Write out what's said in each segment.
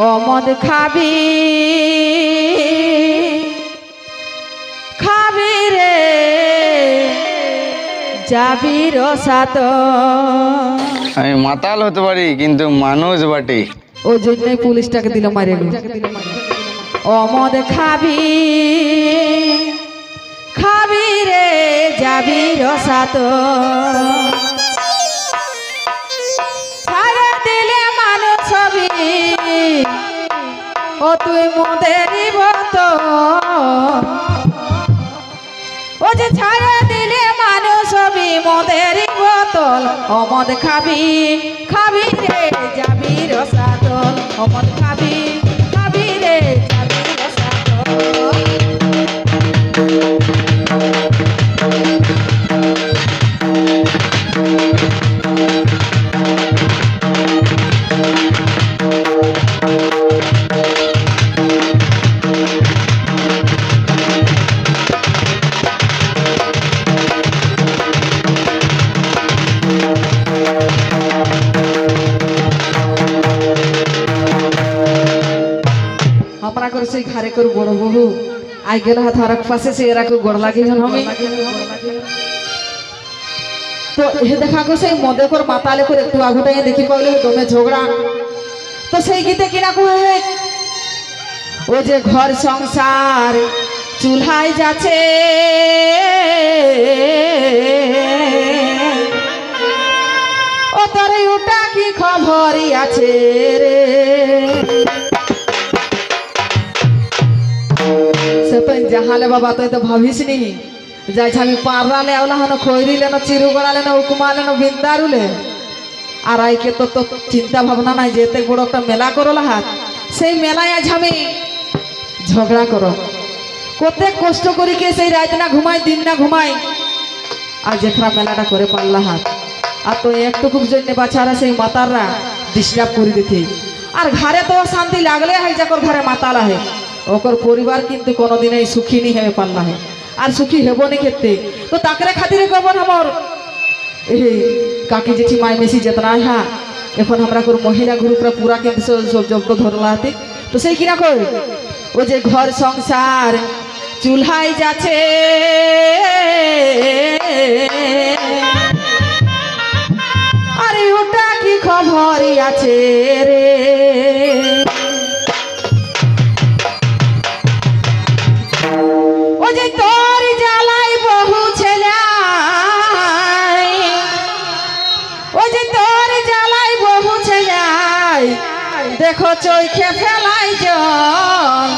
ও মদ খাবি খাবি রে যাবি রসাত। আমি মাতাল হতে পারি কিন্তু মানুষ বাটি। ওই জন্যই পুলিশটাকে দিল মারে। ও মদ খাবি খাবি রে যাবি রসাত। ছায়া দিলে মানুষ ছবি ও তুই মদেরই মতো। ও যে ছায়া দিলে মানুষ ছবি মদেরই বোতল। ও মদ খাবি খাবি রে যাবি রসাতল। ও মদ খাবি খাবি রে যাবি রসাতল। हमरा कर से घरे कर बड़ बहु आई गेल हाथ हरक पासे से एरा को गोड़ लागे हन हमें। तो हे देखा को से मदे कर माताले कर एकटू आगोटाय देखि पाइले दमे झगड़ा। तो সেই গীতে কিনা কয় ও যে ঘর সংসার চুলহাই যাচ্ছে ও তোর ওটা কি খবরই আছে রে। से तो जहाले बाबा तो भाविस नहीं जाय छामी पाररा ले आवला हन खोइरी लेनो चिरु गड़ा लेनो उपमा लेनो बिंदारु ले আর আইকে তো তো চিন্তা ভাবনা নাই যেতে বড় একটা মেলা করলা হাত সেই মেলায় আজ আমি ঝগড়া করো কত কষ্ট করি কে সেই রাত না ঘুমাই দিন না ঘুমাই আর যেখরা মেলাটা করে পারলা হাত। আর তো একটুকুর জন্য বাচ্চারা সেই মাতাররা ডিস্টার্ব করে দিতে আর ঘরে তো শান্তি লাগলে হয় যাকর ঘরে মাতাল আহে ওকর পরিবার কিন্তু কোনোদিনই সুখী নি হয়ে পারলা है আর সুখী হেবনি ক্ষেত্রে। তো তাকরে খাতিরে কবন हमर এই কাকি জেঠি মাই মেসি যেতনা হ্যাঁ এখন আমরা কোন মহিলা গ্রুপরা পুরা কিন্তু সব জব্দ ধরলা হাতে। তো সেই কিনা কই ও যে ঘর সংসার চুলহাই যাচ্ছে আরে ওটা কি খবরই আছে রে। ও যে তোর জ্বালাই বহু ছেলে ও যে তোর জ্বালাই বহু ছেলে দেখো চোখে ফেলাই জল।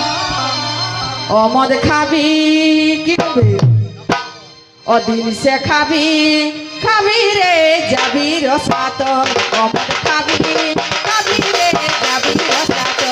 ও মদ খাবি কি ও দিন সে খাবি খাবি রে যাবি রসাত। ও মদ খাবি খাবি রে যাবি রসাত।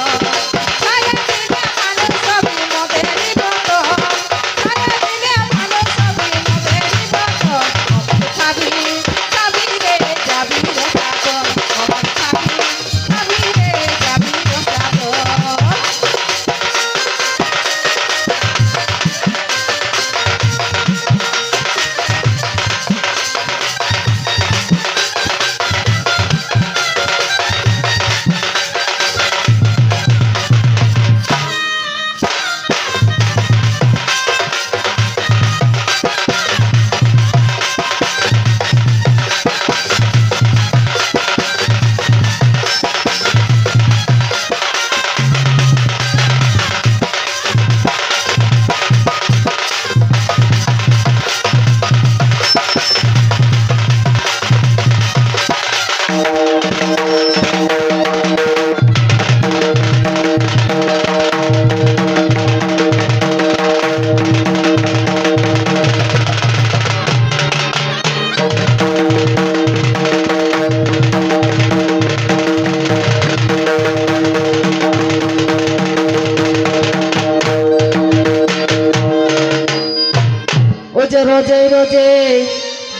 रोजे रोजे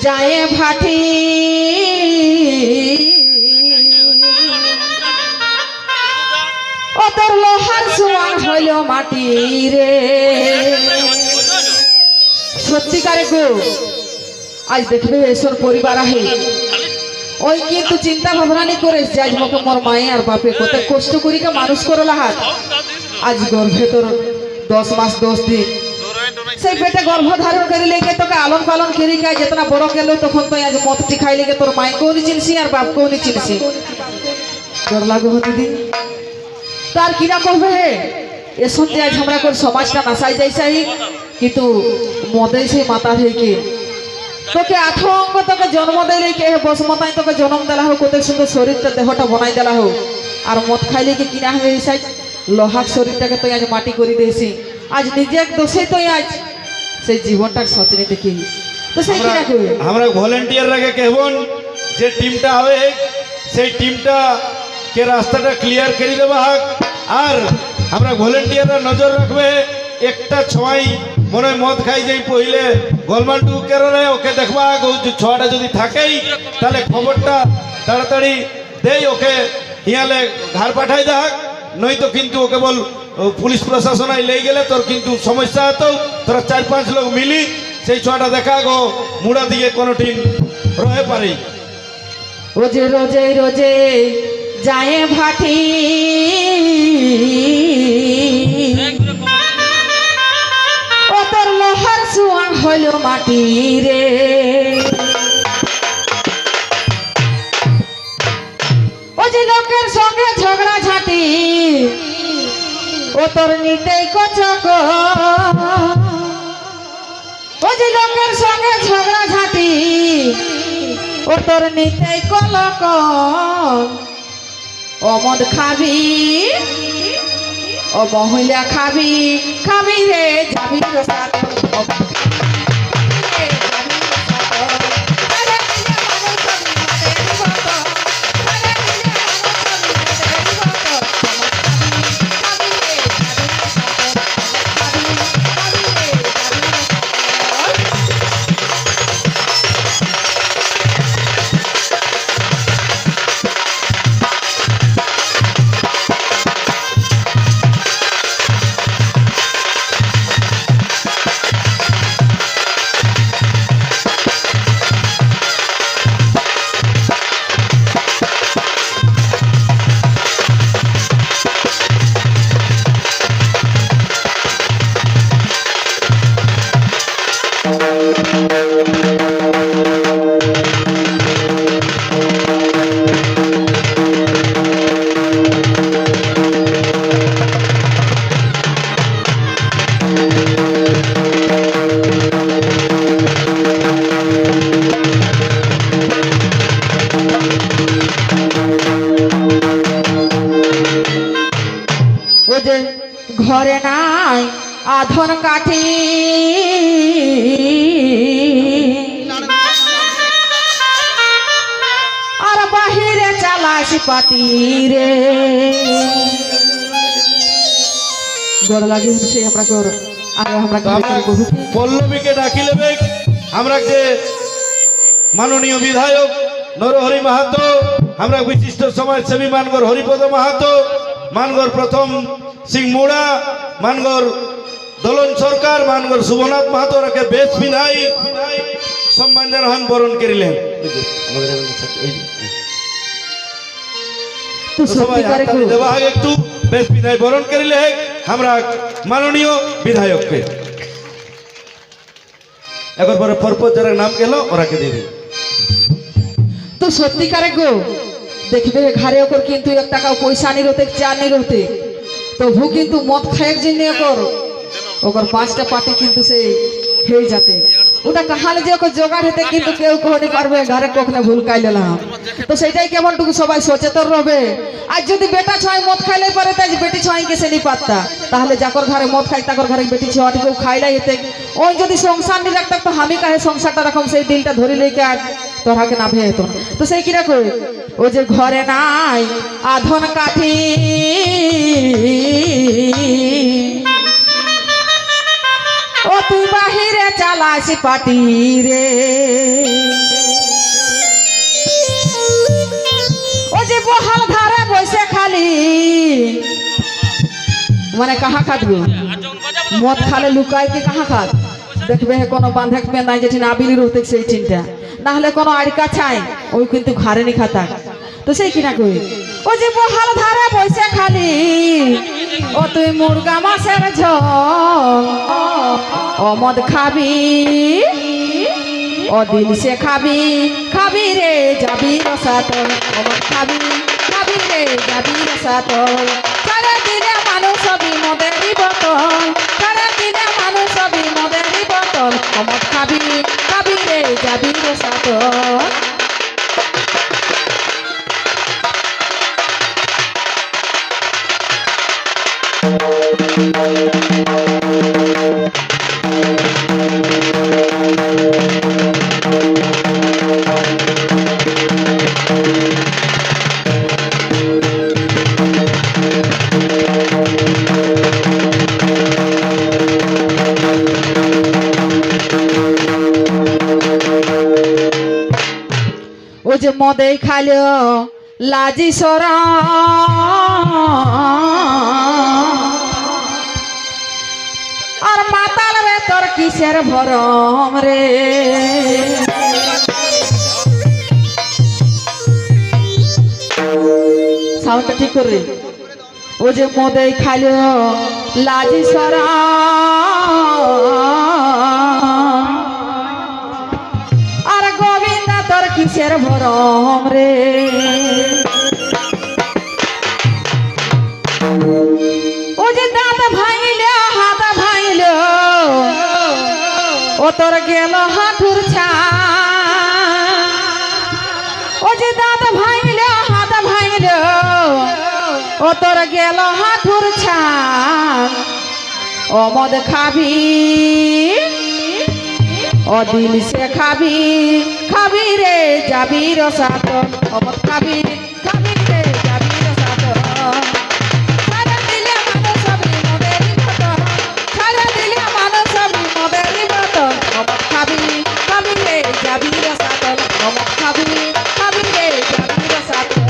जाए भाटी ओ तोर लोहार सुवान हইলো মাটি রে। সত্যিকারে গো আজ দেখবে এসর পরিবার আহে ওই কিন্তু চিন্তা ভাবনা নি করে যে আজ মোকে মোর মায়ে আর বাপে কত কষ্ট করিকে মানুষ করলা হাত আজ গর্ভে তোর 10 মাস 10 দিন সেই পেটে গর্ভ ধারণ করে লেগে তোকে আলন পালন করি খাই যেতনা বড় গেল তখন তো আজ মতটি খাই লেগে তোর মাই কোনি চিনছি আর বাপ কোনি চিনছি তোর লাগো দিদি তার কিনা করবে হে এ সত্যি আজ আমরা করে সমাজটা নাসাই যাইছাই কিন্তু মদে সেই মাতা হইকে তোকে আঠো অঙ্গ তোকে জন্ম দেয় কে বসমতাই তোকে জন্ম দেলা হোক কত সুন্দর শরীরটা দেহটা বনাই দেলা হোক আর মদ খাইলে কি কিনা হয়ে সাই লোহার শরীরটাকে তুই আজ মাটি করে দিয়েছি আজ নিজে এক দোষে তুই আজ সেই জীবনটা সচনে দেখি তো সেই কিনা কই আমরা ভলেন্টিয়ার রাগে কেবন যে টিমটা হবে সেই টিমটা কে রাস্তাটা ক্লিয়ার করে দেবা হাক আর আমরা ভলেন্টিয়াররা নজর রাখবে একটা ছয় মনে হয় মদ খাই যাই পहिले গোলমালটুকু কেরে ওকে দেখবা ছটা যদি থাকেই তাহলে খবরটা তাড়াতাড়ি দেই ওকে হিয়ালে ঘর পাঠাই দেখ নয়তো কিন্তু ওকে বল পুলিশ প্রশাসন লেগে গেলে তোর কিন্তু সমস্যা হতো তোরা 4-5 লোক মিলি সেই ছটা দেখা গো মুড়া দিয়ে কোনো টিম রয়ে পারে রোজে রোজে রোজে যায় ভাটি ও তোর লোহার সুয়া হলো মাটি রে ও যে লোকের সঙ্গে ঝগড়া ঝাঁটি ও তোর নিতেই কচক ও যে লোকের সঙ্গে ঝগড়া ঝাঁটি ও তোর নিতেই কলক ও মদ খাবি ও মহিলা খাবি খাবি রে যাবি রসাত ঘরে নাই আধন কাঠি আর বাহিরে চালাসি পাটি রে গড় লাগে সে আমরা কর আর আমরা পল্লবীকে ডাকি লেবে আমরা যে মাননীয় বিধায়ক নরহরি মাহাতো আমরা বিশিষ্ট সমাজসেবী মানগর হরিপদ মাহাতো মানগর প্রথম সিং মুড়া মানগর দলন সরকার মানগর শুভনাথ মাহাতো রাকে বেশ বিধাই সম্মান জানান বরণ করিলেন একটু বেশ বিধায় বরণ করিলে আমরা মাননীয় বিধায়ককে এখন পরে পরপর যারা নাম গেল ওরাকে দিয়ে দিন তো সত্যিকারে গো দেখবে ঘরে ওপর কিন্তু 1 টাকা পয়সা নি রতে চা নি রতে তবু কিন্তু মদ খায়ের জন্য ওকর 5টা পাটি কিন্তু সে হয়ে যাতে ওটা কাহালে যে ওকে জোগাড় হতে কিন্তু কেউ কোহনি পারবে ঘরে কখনো ভুল কাইলাম তো সেটাই কেমনটুকু সবাই সচেতন রবে আজ যদি বেটা ছয় মদ খাইলে পারে তাই বেটি ছয় কে সেনি পাত্তা তাহলে যাকর ঘরে মদ খাই তাকর ঘরে বেটি ছয়টি কেউ খাইলাই হতে ওই যদি সংসার নি রাখতে তো আমি কাহে সংসারটা রকম সেই দিলটা ধরি লইকে আর তোরাকে না ভেয়ে তো তো সেই কিরা কই ও যে ঘরে নাই আধন কাঠি ও তুই বাহিরে চালাসি পাটি রে ও যে বহাল ধারে বসে খালি মানে কাহা খাটবো মদ খালে লুকাই কি কাহা খাট দেখবে কোনো বান্ধক পেন নাই যেটি না বিলি রহতে সেই চিন্তা না হলে কোনো আড়কা চাই ওই কিন্তু ঘরে নি খাতা তো সেই কিনা কই ও যে বহাল ধারে বসে খালি ও তুই মুরগা মাছের ঝোল ও মদ খাবি ও দিল সে খাবি খাবি রে যাবি রসাতল ও মদ খাবি খাবি রে যাবি রসাতল সারা দিনে মানুষ সবই মদেরই বোতল সারা দিনে মানুষ সবই মদেরই বোতল ও মদ খাবি খাবি রে যাবি রসাতল ও যে মদে খাইলো লাজি সরা আর মাতাল রে তোর কিসের ভরম রে সাউন্ডটা ঠিক করে ও যে মদে খাইলো লাজি সরা আর গোবিন্দা তোর কিসের ভরম রে ও যে দাঁত ভাঙিল হাত ভাঙিল ও তোর গেল হাঁটুর ছা ও যে দাঁত ভাঙিল হাত ভাঙিল ও তোর গেল হাঁটুর ছা ও মদ খাবি ও দিল সে খাবি খাবি রে যাবি রসাতল ও মদ খাবি খাবি রে যাবি রসাতল সারা দিলে মানুষ সবই মদেরই বোতল সারা দিলে মানুষ সবই মদেরই বোতল ও মদ খাবি খাবি রে যাবি রসাতল ও মদ খাবি খাবি রে যাবি রসাতল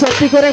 সত্যি করে